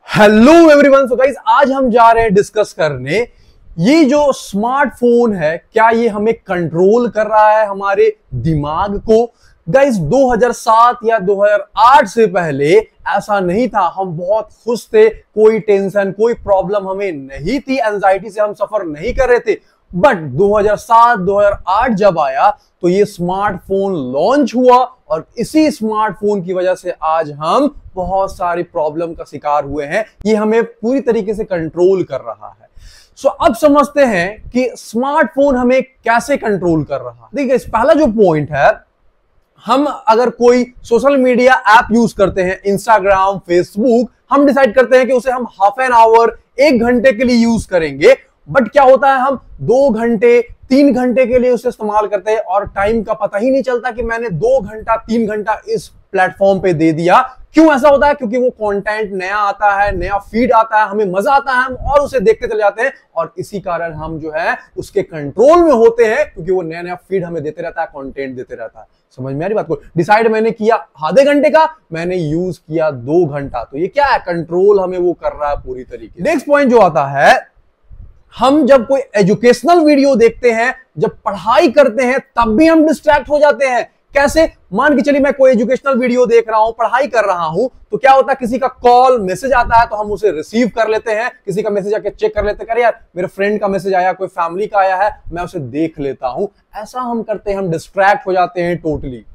Hello everyone. So guys, आज हम जा रहे हैं डिस्कस करने ये जो स्मार्टफोन है क्या ये हमें कंट्रोल कर रहा है हमारे दिमाग को। गाइस 2007 या 2008 से पहले ऐसा नहीं था। हम बहुत खुश थे, कोई टेंशन कोई प्रॉब्लम हमें नहीं थी, एंजाइटी से हम सफर नहीं कर रहे थे। बट 2007-2008 जब आया तो ये स्मार्टफोन लॉन्च हुआ और इसी स्मार्टफोन की वजह से आज हम बहुत सारी प्रॉब्लम का शिकार हुए हैं। ये हमें पूरी तरीके से कंट्रोल कर रहा है। सो अब समझते हैं कि स्मार्टफोन हमें कैसे कंट्रोल कर रहा है। देखिए, पहला जो पॉइंट है, हम अगर कोई सोशल मीडिया ऐप यूज करते हैं, इंस्टाग्राम, फेसबुक, हम डिसाइड करते हैं कि उसे हम हाफ एन आवर 1 घंटे के लिए यूज करेंगे। बट क्या होता है, हम 2 घंटे 3 घंटे के लिए उसे इस्तेमाल करते हैं और टाइम का पता ही नहीं चलता कि मैंने 2 घंटा 3 घंटा इस प्लेटफॉर्म पे दे दिया। क्यों ऐसा होता है? क्योंकि वो कंटेंट नया आता है, नया फीड आता है, हमें मजा आता है, हम और उसे देखते चले जाते हैं और इसी कारण हम जो है उसके कंट्रोल में होते हैं, क्योंकि वो नया नया फीड हमें देते रहता है, कंटेंट देते रहता है। समझ में आ रही बात को? डिसाइड मैंने किया आधे घंटे का, मैंने यूज किया 2 घंटा, तो ये क्या है? कंट्रोल हमें वो कर रहा है पूरी तरीके। नेक्स्ट पॉइंट जो आता है, हम जब कोई एजुकेशनल वीडियो देखते हैं, जब पढ़ाई करते हैं, तब भी हम डिस्ट्रैक्ट हो जाते हैं। कैसे? मान के चलिए मैं कोई एजुकेशनल वीडियो देख रहा हूं, पढ़ाई कर रहा हूं, तो क्या होता है, किसी का कॉल मैसेज आता है तो हम उसे रिसीव कर लेते हैं। किसी का मैसेज आके चेक कर लेते हैं, अरे यार मेरे फ्रेंड का मैसेज आया, कोई फैमिली का आया है, मैं उसे देख लेता हूं। ऐसा हम करते हैं, हम डिस्ट्रैक्ट हो जाते हैं टोटली।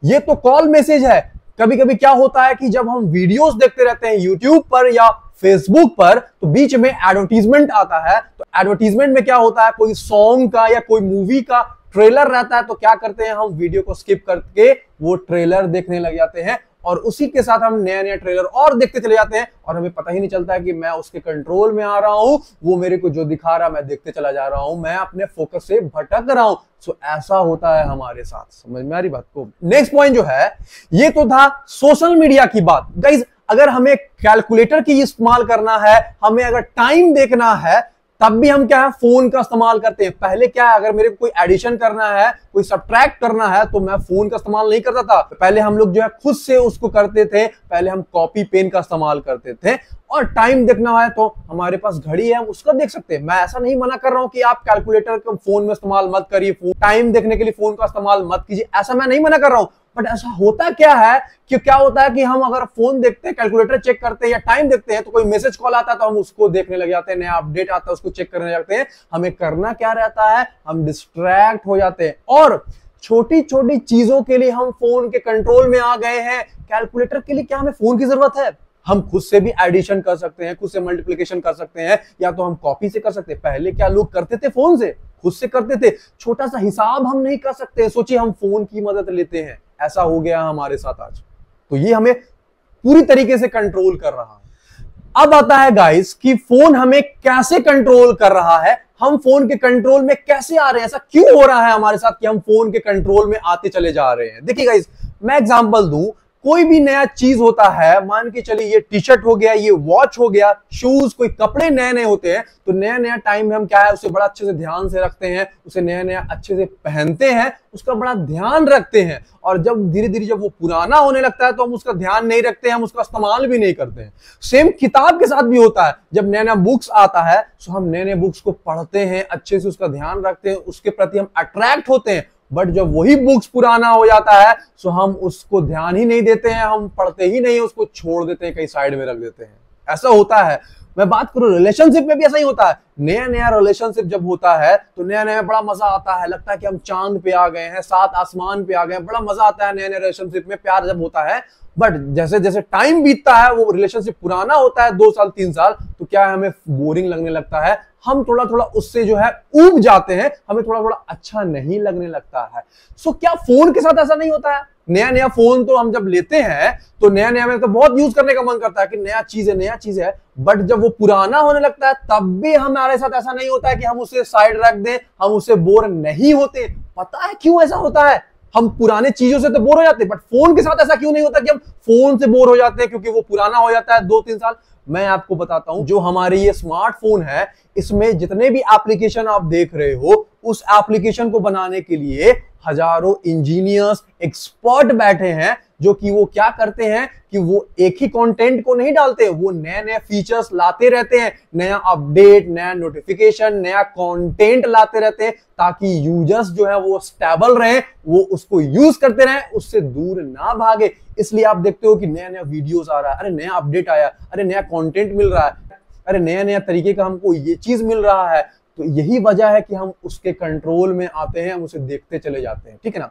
ये तो कॉल मैसेज है। कभी कभी क्या होता है कि जब हम वीडियोस देखते रहते हैं यूट्यूब पर या फेसबुक पर, तो बीच में एडवर्टीजमेंट आता है। तो एडवर्टीजमेंट में क्या होता है, कोई सॉन्ग का या कोई मूवी का ट्रेलर रहता है, तो क्या करते हैं, हम वीडियो को स्किप करके वो ट्रेलर देखने लग जाते हैं और उसी के साथ हम नया नया ट्रेलर और देखते चले जाते हैं और हमें पता ही नहीं चलता है कि मैं उसके कंट्रोल में आ रहा हूं। वो मेरे को जो दिखा रहा मैं देखते चला जा रहा हूं, मैं अपने फोकस से भटक रहा हूं। सो ऐसा होता है हमारे साथ। समझ में आ रही बात को? नेक्स्ट पॉइंट जो है, ये तो था सोशल मीडिया की बात। गाइज, अगर हमें कैलकुलेटर की इस्तेमाल करना है, हमें अगर टाइम देखना है, तब भी हम क्या है, फोन का इस्तेमाल करते हैं। पहले क्या है, अगर मेरे को कोई एडिशन करना है, कोई सब्ट्रैक्ट करना है, तो मैं फोन का इस्तेमाल नहीं करता था। पहले हम लोग जो है खुद से उसको करते थे, पहले हम कॉपी पेन का इस्तेमाल करते थे। और टाइम देखना है तो हमारे पास घड़ी है, हम उसका देख सकते हैं। मैं ऐसा नहीं मना कर रहा हूं कि आप कैलकुलेटर का फोन में इस्तेमाल मत करिए, टाइम देखने के लिए फोन का इस्तेमाल मत कीजिए, ऐसा मैं नहीं मना कर रहा हूं। बट ऐसा होता क्या है कि क्या होता है कि हम अगर फोन देखते हैं, कैलकुलेटर चेक करते हैं या टाइम देखते हैं, तो कोई मैसेज कॉल आता है तो हम उसको देखने लग जाते हैं, नया अपडेट आता है उसको चेक करने लग जाते हैं। हमें करना क्या रहता है, हम डिस्ट्रैक्ट हो जाते हैं और छोटी छोटी चीजों के लिए हम फोन के कंट्रोल में आ गए हैं। कैलकुलेटर के लिए क्या हमें फोन की जरूरत है? हम खुद से भी एडिशन कर सकते हैं, खुद से मल्टीप्लिकेशन कर सकते हैं, या तो हम कॉपी से कर सकते हैं। पहले क्या लोग करते थे, फोन से खुद से करते थे। छोटा सा हिसाब हम नहीं कर सकते, सोचिए हम फोन की मदद लेते हैं। ऐसा हो गया हमारे साथ आज। तो ये हमें पूरी तरीके से कंट्रोल कर रहा है। अब आता है गाइस कि फोन हमें कैसे कंट्रोल कर रहा है, हम फोन के कंट्रोल में कैसे आ रहे हैं, ऐसा क्यों हो रहा है हमारे साथ कि हम फोन के कंट्रोल में आते चले जा रहे हैं। देखिए गाइस, मैं एग्जांपल दूं, कोई भी नया चीज होता है, मान के चलिए ये टी शर्ट हो गया, ये वॉच हो गया, शूज, कोई कपड़े नए नए होते हैं, तो नया नया टाइम में हम क्या है, उसे बड़ा अच्छे से ध्यान से रखते हैं, उसे नया नया अच्छे से पहनते हैं, उसका बड़ा ध्यान रखते हैं। और जब धीरे धीरे जब वो पुराना होने लगता है तो हम उसका ध्यान नहीं रखते हैं, हम उसका इस्तेमाल भी नहीं करते हैं। सेम किताब के साथ भी होता है, जब नया नया बुक्स आता है तो हम नए नए बुक्स को पढ़ते हैं, अच्छे से उसका ध्यान रखते हैं, उसके प्रति हम अट्रैक्ट होते हैं। बट जब वही बुक्स पुराना हो जाता है तो हम उसको ध्यान ही नहीं देते हैं, हम पढ़ते ही नहीं, उसको छोड़ देते हैं, कहीं साइड में रख देते हैं। ऐसा होता है। मैं बात करूं रिलेशनशिप में भी ऐसा ही होता है। नया नया रिलेशनशिप जब होता है तो नया नया बड़ा मजा आता है, लगता है कि हम चांद पे आ गए हैं, सात आसमान पे आ गए हैं, बड़ा मजा आता है नए नए रिलेशनशिप में, प्यार जब होता है। बट जैसे जैसे टाइम बीतता है, वो रिलेशनशिप पुराना होता है, 2 साल 3 साल, तो क्या है, हमें बोरिंग लगने लगता है, हम थोड़ा थोड़ा उससे जो है ऊब जाते हैं, हमें थोड़ा थोड़ा अच्छा नहीं लगने लगता है। सो क्या फोन के साथ ऐसा नहीं होता है? नया नया फोन तो हम जब लेते हैं तो नया नया में तो बहुत यूज करने का मन करता है कि नया चीज है, बट जब वो पुराना होने लगता है तब भी हमारे साथ ऐसा नहीं होता है कि हम उसे साइड रख दें, हम उससे बोर नहीं होते। पता है क्यों ऐसा होता है? हम पुराने चीजों से तो बोर हो जाते हैं, बट फोन के साथ ऐसा क्यों नहीं होता कि हम फोन से बोर हो जाते हैं? क्योंकि वो पुराना हो जाता है 2-3 साल। मैं आपको बताता हूं, जो हमारे ये स्मार्टफोन है, इसमें जितने भी एप्लीकेशन आप देख रहे हो, उस एप्लीकेशन को बनाने के लिए हजारों इंजीनियर्स, एक्सपर्ट बैठे हैं, जो कि वो क्या करते हैं कि वो एक ही कंटेंट को नहीं डालते, वो नए नए फीचर्स लाते रहते हैं, नया अपडेट, नया नोटिफिकेशन, नया कंटेंट लाते रहते हैं, ताकि यूजर्स जो है वो स्टेबल रहे, वो उसको यूज करते रहे, उससे दूर ना भागे। इसलिए आप देखते हो कि नया नया वीडियोस आ रहा है, अरे नया अपडेट आया, अरे नया कंटेंट मिल रहा है, अरे नया नया तरीके का हमको ये चीज मिल रहा है। तो यही वजह है कि हम उसके कंट्रोल में आते हैं, हम उसे देखते चले जाते हैं, ठीक है ना।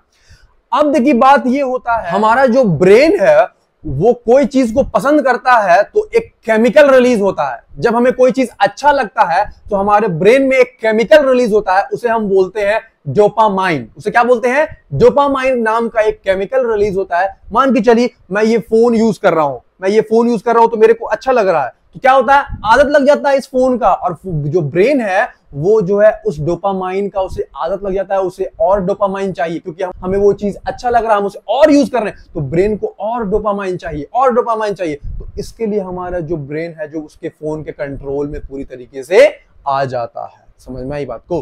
अब देखिए बात ये होता है, हमारा जो ब्रेन है वो कोई चीज को पसंद करता है तो एक केमिकल रिलीज होता है। जब हमें कोई चीज अच्छा लगता है तो हमारे ब्रेन में एक केमिकल रिलीज होता है, उसे हम बोलते हैं डोपामाइन। उसे क्या बोलते हैं? डोपामाइन नाम का एक केमिकल रिलीज होता है। मान के चलिए मैं ये फोन यूज कर रहा हूं, तो मेरे को अच्छा लग रहा है, तो क्या होता है, आदत लग जाता है इस फोन का, और जो ब्रेन है वो जो है उस डोपामाइन का उसे आदत लग जाता है, उसे और डोपामाइन चाहिए, क्योंकि हमें वो चीज अच्छा लग रहा है, हम उसे और यूज कर रहे हैं, तो ब्रेन को और डोपामाइन चाहिए, और डोपामाइन चाहिए। तो इसके लिए हमारा जो ब्रेन है जो उसके फोन के कंट्रोल में पूरी तरीके से आ जाता है। समझ में आई बात को?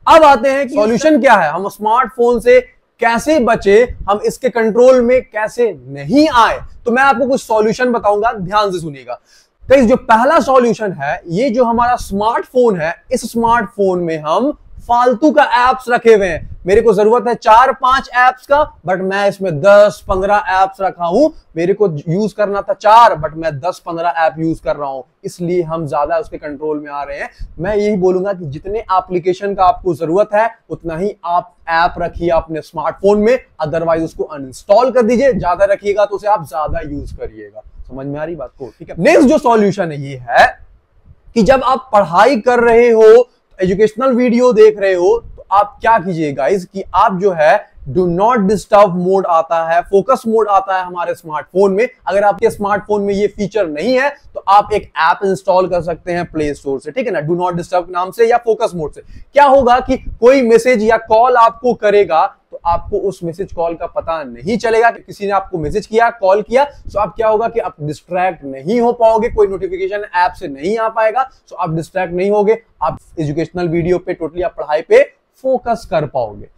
अब आते हैं कि सॉल्यूशन क्या है, हम स्मार्टफोन से कैसे बचे, हम इसके कंट्रोल में कैसे नहीं आए। तो मैं आपको कुछ सॉल्यूशन बताऊंगा, ध्यान से सुनिएगा। तो जो पहला सॉल्यूशन है, ये जो हमारा स्मार्टफोन है, इस स्मार्टफोन में हम फालतू का एप्स रखे हुए हैं। मेरे को जरूरत है 4-5 एप्स का, बट मैं इसमें 10-15 एप्स रखा हूं। मेरे को यूज करना था 4, बट मैं 10-15 ऐप यूज कर रहा हूं, इसलिए हम ज्यादा उसके कंट्रोल में आ रहे हैं। मैं यही बोलूंगा कि जितने एप्लीकेशन का आपको जरूरत है उतना ही आप ऐप रखिए अपने स्मार्टफोन में, अदरवाइज उसको अनइंस्टॉल कर दीजिए। ज्यादा रखिएगा तो उसे आप ज्यादा यूज करिएगा। समझ में आ रही बात को? ठीक है। नेक्स्ट जो सॉल्यूशन है ये है कि जब आप पढ़ाई कर रहे हो, एजुकेशनल वीडियो देख रहे हो, तो आप क्या कीजिए गाइस कि आप जो है डू नॉट डिस्टर्ब मोड आता है, फोकस मोड आता है हमारे स्मार्टफोन में। अगर आपके स्मार्टफोन में ये फीचर नहीं है तो आप एक ऐप इंस्टॉल कर सकते हैं प्ले स्टोर से, ठीक है ना, डू नॉट डिस्टर्ब नाम से या फोकस मोड से। क्या होगा कि कोई मैसेज या कॉल आपको करेगा तो आपको उस मैसेज कॉल का पता नहीं चलेगा कि किसी ने आपको मैसेज किया, कॉल किया। सो आप क्या होगा कि आप डिस्ट्रैक्ट नहीं हो पाओगे, कोई नोटिफिकेशन ऐप से नहीं आ पाएगा, सो आप डिस्ट्रैक्ट नहीं होगे, आप एजुकेशनल वीडियो पे टोटली आप पढ़ाई पे फोकस कर पाओगे।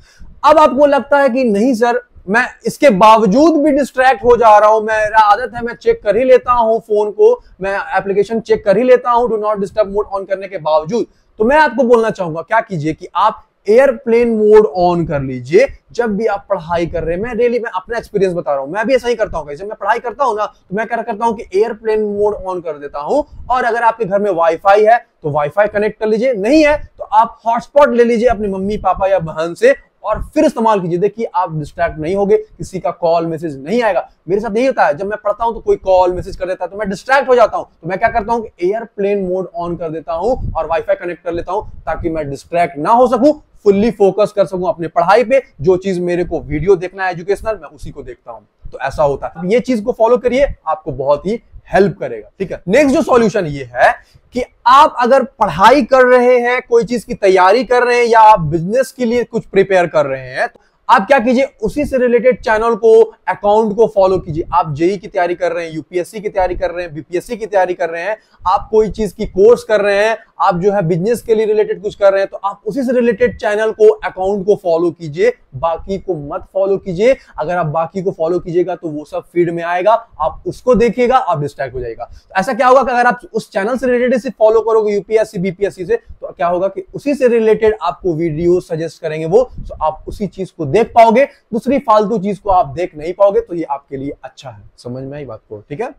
अब आपको लगता है कि नहीं सर, मैं इसके बावजूद भी डिस्ट्रैक्ट हो जा रहा हूं, मेरा आदत है मैं चेक कर ही लेता हूं फोन को, मैं एप्लीकेशन चेक कर ही लेता हूं do not disturb mode on करने के बावजूद। तो मैं आपको बोलना चाहूंगा क्या कीजिए कि आप एयरप्लेन मोड ऑन कर लीजिए जब भी आप पढ़ाई कर रहे हैं। मैं अपना एक्सपीरियंस बता रहा हूं, मैं भी ऐसा ही करता हूं। जब मैं पढ़ाई करता हूं ना तो मैं क्या करता हूं कि एयरप्लेन मोड ऑन कर देता हूं। और अगर आपके घर में वाईफाई है तो वाईफाई कनेक्ट कर लीजिए, नहीं है तो आप हॉटस्पॉट ले लीजिए अपनी मम्मी पापा या बहन से और फिर इस्तेमाल कीजिए। देखिए आप डिस्ट्रैक्ट नहीं होगे, किसी का कॉल मैसेज नहीं आएगा। मेरे साथ यही होता है, जब मैं पढ़ता हूं तो कोई कॉल मैसेज कर देता है तो मैं डिस्ट्रैक्ट हो जाता हूं। तो मैं क्या करता हूं कि एयरप्लेन मोड ऑन कर देता हूं और वाईफाई कनेक्ट कर लेता हूं ताकि मैं डिस्ट्रैक्ट ना हो सकूं, फुल्ली फोकस कर सकूं अपने पढ़ाई पे। जो चीज मेरे को वीडियो देखना है एजुकेशनल, मैं उसी को देखता हूं। तो ऐसा होता है, ये चीज को फॉलो करिए, आपको बहुत ही हेल्प करेगा, ठीक है। नेक्स्ट जो सॉल्यूशन ये है कि आप अगर पढ़ाई कर रहे हैं, कोई चीज की तैयारी कर रहे हैं या आप बिजनेस के लिए कुछ प्रिपेयर कर रहे हैं, तो आप क्या कीजिए उसी से रिलेटेड चैनल को, अकाउंट को फॉलो कीजिए। आप जेई की तैयारी कर रहे हैं, यूपीएससी की तैयारी कर रहे हैं, बीपीएससी की तैयारी कर रहे हैं, आप कोई चीज की कोर्स कर रहे हैं, आप जो है बिजनेस के लिए रिलेटेड कुछ कर रहे हैं, तो आप उसी से रिलेटेड चैनल को, अकाउंट को फॉलो कीजिए, बाकी को मत फॉलो कीजिए। अगर आप बाकी को फॉलो कीजिएगा तो वो सब फीड में आएगा, आप उसको देखिएगा, आप डिस्ट्रैक्ट हो जाएगा। तो ऐसा क्या होगा कि अगर आप उस चैनल से रिलेटेड से फॉलो करोगे यूपीएससी बीपीएससी से, तो क्या होगा कि उसी से रिलेटेड आपको वीडियो सजेस्ट करेंगे वो, तो आप उसी चीज को देख पाओगे, दूसरी फालतू चीज को आप देख नहीं पाओगे। तो ये आपके लिए अच्छा है। समझ में आई बात को? ठीक है।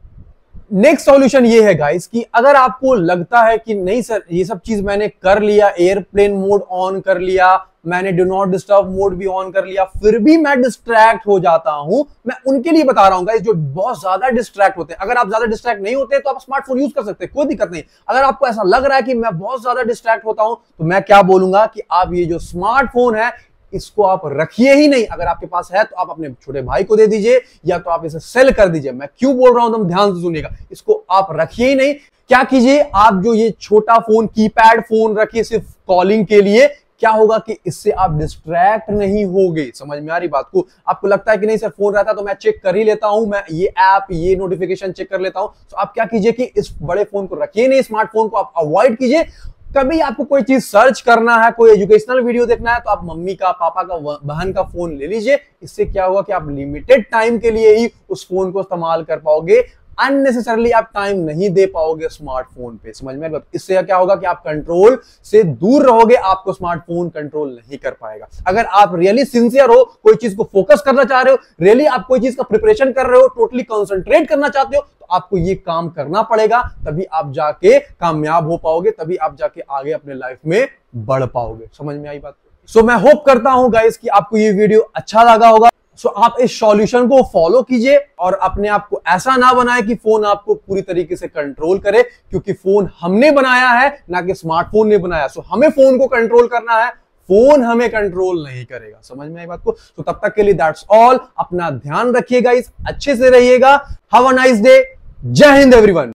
नेक्स्ट सॉल्यूशन ये है गाइस कि अगर आपको लगता है कि नहीं सर ये सब चीज मैंने कर लिया, एयरप्लेन मोड ऑन कर लिया, मैंने डू नॉट डिस्टर्ब मोड भी ऑन कर लिया, फिर भी मैं डिस्ट्रैक्ट हो जाता हूं, मैं उनके लिए बता रहा हूं गाइस जो बहुत ज्यादा डिस्ट्रैक्ट होते हैं। अगर आप ज्यादा डिस्ट्रैक्ट नहीं होते तो आप स्मार्टफोन यूज कर सकते हैं, कोई दिक्कत नहीं। अगर आपको ऐसा लग रहा है कि मैं बहुत ज्यादा डिस्ट्रैक्ट होता हूं, तो मैं क्या बोलूंगा कि आप ये जो स्मार्टफोन है इसको आप रखिए ही नहीं। अगर आपके पास है तो आप अपने छोटे भाई को दे दीजिए या तो आप इसे सेल कर दीजिए। मैं क्यों बोल रहा हूं तुम ध्यान से सुनिएगा, इसको आप रखिए ही नहीं। क्या कीजिए, आप जो ये छोटा फोन, कीपैड फोन रखिए सिर्फ कॉलिंग के लिए। क्या होगा कि इससे आप डिस्ट्रैक्ट नहीं होगे। समझ में आ रही बात को? आपको लगता है कि नहीं सर फोन रहता तो मैं चेक कर ही लेता हूं, मैं ये ऐप, ये नोटिफिकेशन चेक कर लेता हूं, तो आप क्या कीजिए कि इस बड़े फोन को रखिए नहीं, स्मार्टफोन को आप अवॉइड कीजिए। कभी आपको कोई चीज सर्च करना है, कोई एजुकेशनल वीडियो देखना है, तो आप मम्मी का, पापा का, बहन का फोन ले लीजिए। इससे क्या होगा कि आप लिमिटेड टाइम के लिए ही उस फोन को इस्तेमाल कर पाओगे, अननेसेसरली आप टाइम नहीं दे पाओगे स्मार्टफोन पे। समझ में? इससे क्या होगा कि आप कंट्रोल से दूर रहोगे, आपको स्मार्टफोन कंट्रोल नहीं कर पाएगा। अगर आप रियली सिंसियर हो, कोई चीज को फोकस करना चाह रहे हो, रियली आप कोई चीज का प्रिपरेशन कर रहे हो, टोटली कंसंट्रेट करना चाहते हो, तो आपको ये काम करना पड़ेगा, तभी आप जाके कामयाब हो पाओगे, तभी आप जाके आगे अपने लाइफ में बढ़ पाओगे। समझ में आई बात? सो मैं होप करता हूं गाइस कि आपको ये वीडियो अच्छा लगा होगा। सो आप इस सॉल्यूशन को फॉलो कीजिए और अपने आप को ऐसा ना बनाए कि फोन आपको पूरी तरीके से कंट्रोल करे, क्योंकि फोन हमने बनाया है, ना कि स्मार्टफोन ने बनाया। सो हमें फोन को कंट्रोल करना है, फोन हमें कंट्रोल नहीं करेगा। समझ में आई बात को? तो तब तक के लिए दैट्स ऑल। अपना ध्यान रखिएगा, इस अच्छे से रहिएगा। Have a nice day. जय हिंद एवरीवन।